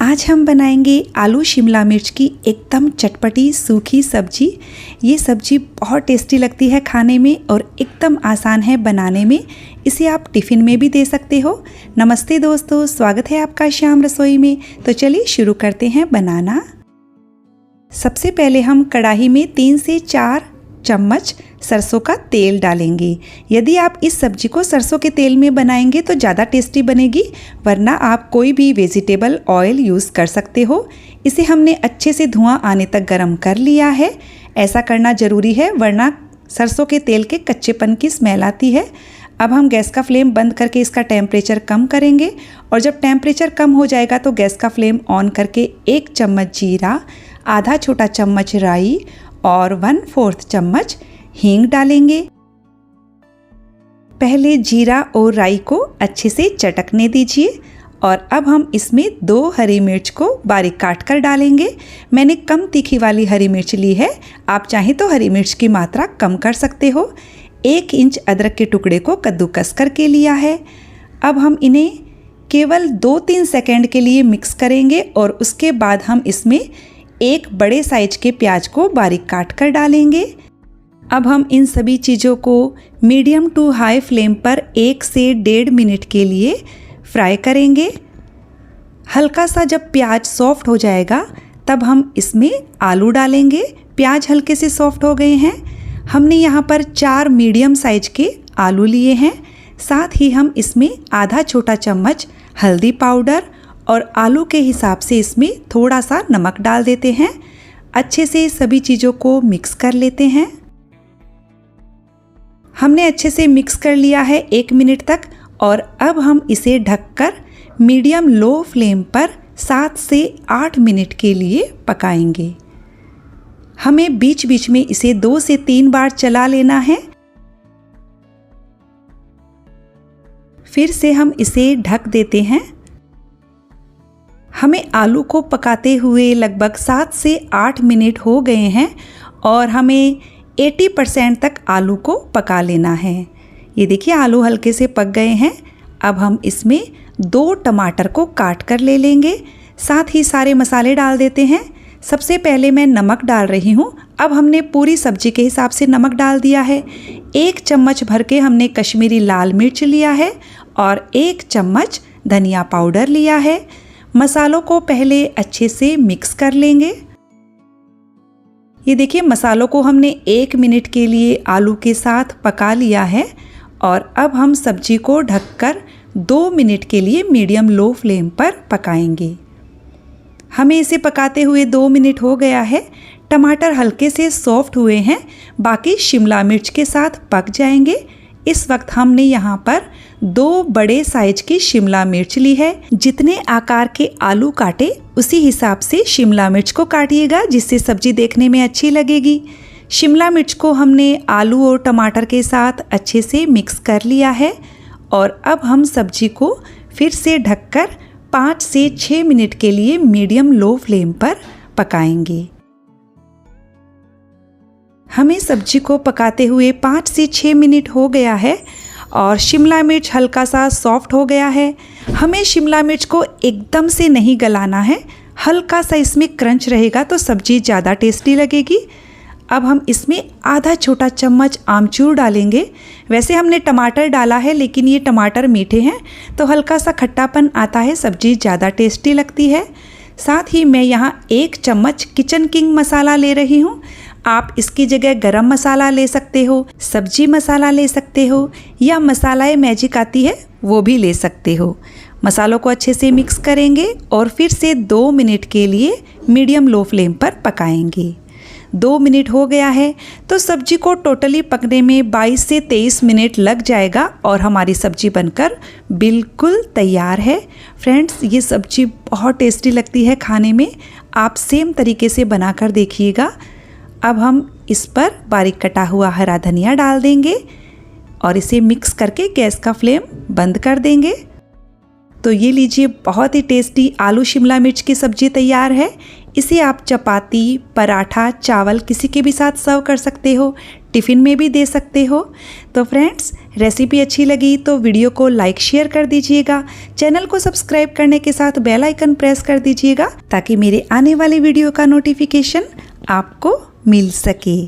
आज हम बनाएंगे आलू शिमला मिर्च की एकदम चटपटी सूखी सब्जी। ये सब्जी बहुत टेस्टी लगती है खाने में और एकदम आसान है बनाने में। इसे आप टिफ़िन में भी दे सकते हो। नमस्ते दोस्तों, स्वागत है आपका श्याम रसोई में। तो चलिए शुरू करते हैं बनाना। सबसे पहले हम कढ़ाई में 3 से 4 चम्मच सरसों का तेल डालेंगे। यदि आप इस सब्जी को सरसों के तेल में बनाएंगे तो ज़्यादा टेस्टी बनेगी, वरना आप कोई भी वेजिटेबल ऑयल यूज़ कर सकते हो। इसे हमने अच्छे से धुआं आने तक गरम कर लिया है। ऐसा करना ज़रूरी है, वरना सरसों के तेल के कच्चेपन की स्मेल आती है। अब हम गैस का फ्लेम बंद करके इसका टेम्परेचर कम करेंगे और जब टेम्परेचर कम हो जाएगा तो गैस का फ्लेम ऑन करके 1 चम्मच जीरा, आधा छोटा चम्मच राई और 1/4 चम्मच हींग डालेंगे। पहले जीरा और राई को अच्छे से चटकने दीजिए और अब हम इसमें 2 हरी मिर्च को बारीक काट कर डालेंगे। मैंने कम तीखी वाली हरी मिर्च ली है, आप चाहें तो हरी मिर्च की मात्रा कम कर सकते हो। 1 इंच अदरक के टुकड़े को कद्दूकस करके लिया है। अब हम इन्हें केवल 2-3 सेकंड के लिए मिक्स करेंगे और उसके बाद हम इसमें 1 बड़े साइज के प्याज को बारीक काट कर डालेंगे। अब हम इन सभी चीज़ों को मीडियम टू हाई फ्लेम पर 1 से 1.5 मिनट के लिए फ्राई करेंगे। हल्का सा जब प्याज सॉफ्ट हो जाएगा तब हम इसमें आलू डालेंगे। प्याज हल्के से सॉफ्ट हो गए हैं। हमने यहाँ पर 4 मीडियम साइज के आलू लिए हैं। साथ ही हम इसमें आधा छोटा चम्मच हल्दी पाउडर और आलू के हिसाब से इसमें थोड़ा सा नमक डाल देते हैं। अच्छे से सभी चीज़ों को मिक्स कर लेते हैं। हमने अच्छे से मिक्स कर लिया है 1 मिनट तक और अब हम इसे ढककर मीडियम लो फ्लेम पर 7 से 8 मिनट के लिए पकाएंगे। हमें बीच बीच में इसे 2 से 3 बार चला लेना है। फिर से हम इसे ढक देते हैं। हमें आलू को पकाते हुए लगभग 7 से 8 मिनट हो गए हैं और हमें 80% तक आलू को पका लेना है। ये देखिए आलू हल्के से पक गए हैं। अब हम इसमें 2 टमाटर को काट कर ले लेंगे। साथ ही सारे मसाले डाल देते हैं। सबसे पहले मैं नमक डाल रही हूँ। अब हमने पूरी सब्जी के हिसाब से नमक डाल दिया है। 1 चम्मच भर के हमने कश्मीरी लाल मिर्च लिया है और 1 चम्मच धनिया पाउडर लिया है। मसालों को पहले अच्छे से मिक्स कर लेंगे। ये देखिए मसालों को हमने 1 मिनट के लिए आलू के साथ पका लिया है और अब हम सब्जी को ढककर 2 मिनट के लिए मीडियम लो फ्लेम पर पकाएंगे। हमें इसे पकाते हुए 2 मिनट हो गया है। टमाटर हल्के से सॉफ्ट हुए हैं, बाकी शिमला मिर्च के साथ पक जाएंगे। इस वक्त हमने यहाँ पर 2 बड़े साइज की शिमला मिर्च ली है। जितने आकार के आलू काटे उसी हिसाब से शिमला मिर्च को काटिएगा, जिससे सब्जी देखने में अच्छी लगेगी। शिमला मिर्च को हमने आलू और टमाटर के साथ अच्छे से मिक्स कर लिया है और अब हम सब्जी को फिर से ढककर 5 से 6 मिनट के लिए मीडियम लो फ्लेम पर पकाएंगे। हमें सब्जी को पकाते हुए 5 से 6 मिनट हो गया है और शिमला मिर्च हल्का सा सॉफ्ट हो गया है। हमें शिमला मिर्च को एकदम से नहीं गलाना है, हल्का सा इसमें क्रंच रहेगा तो सब्जी ज़्यादा टेस्टी लगेगी। अब हम इसमें आधा छोटा चम्मच आमचूर डालेंगे। वैसे हमने टमाटर डाला है, लेकिन ये टमाटर मीठे हैं तो हल्का सा खट्टापन आता है, सब्जी ज़्यादा टेस्टी लगती है। साथ ही मैं यहाँ 1 चम्मच किचन किंग मसाला ले रही हूँ। आप इसकी जगह गरम मसाला ले सकते हो, सब्जी मसाला ले सकते हो या मसाला मैजिक आती है वो भी ले सकते हो। मसालों को अच्छे से मिक्स करेंगे और फिर से 2 मिनट के लिए मीडियम लो फ्लेम पर पकाएंगे। 2 मिनट हो गया है तो सब्जी को टोटली पकने में 22 से 23 मिनट लग जाएगा और हमारी सब्जी बनकर बिल्कुल तैयार है। फ्रेंड्स, ये सब्जी बहुत टेस्टी लगती है खाने में। आप सेम तरीके से बनाकर देखिएगा। अब हम इस पर बारीक कटा हुआ हरा धनिया डाल देंगे और इसे मिक्स करके गैस का फ्लेम बंद कर देंगे। तो ये लीजिए, बहुत ही टेस्टी आलू शिमला मिर्च की सब्जी तैयार है। इसे आप चपाती, पराठा, चावल किसी के भी साथ सर्व कर सकते हो। टिफ़िन में भी दे सकते हो। तो फ्रेंड्स, रेसिपी अच्छी लगी तो वीडियो को लाइक शेयर कर दीजिएगा। चैनल को सब्सक्राइब करने के साथ बेल आइकन प्रेस कर दीजिएगा ताकि मेरे आने वाली वीडियो का नोटिफिकेशन आपको मिल सके।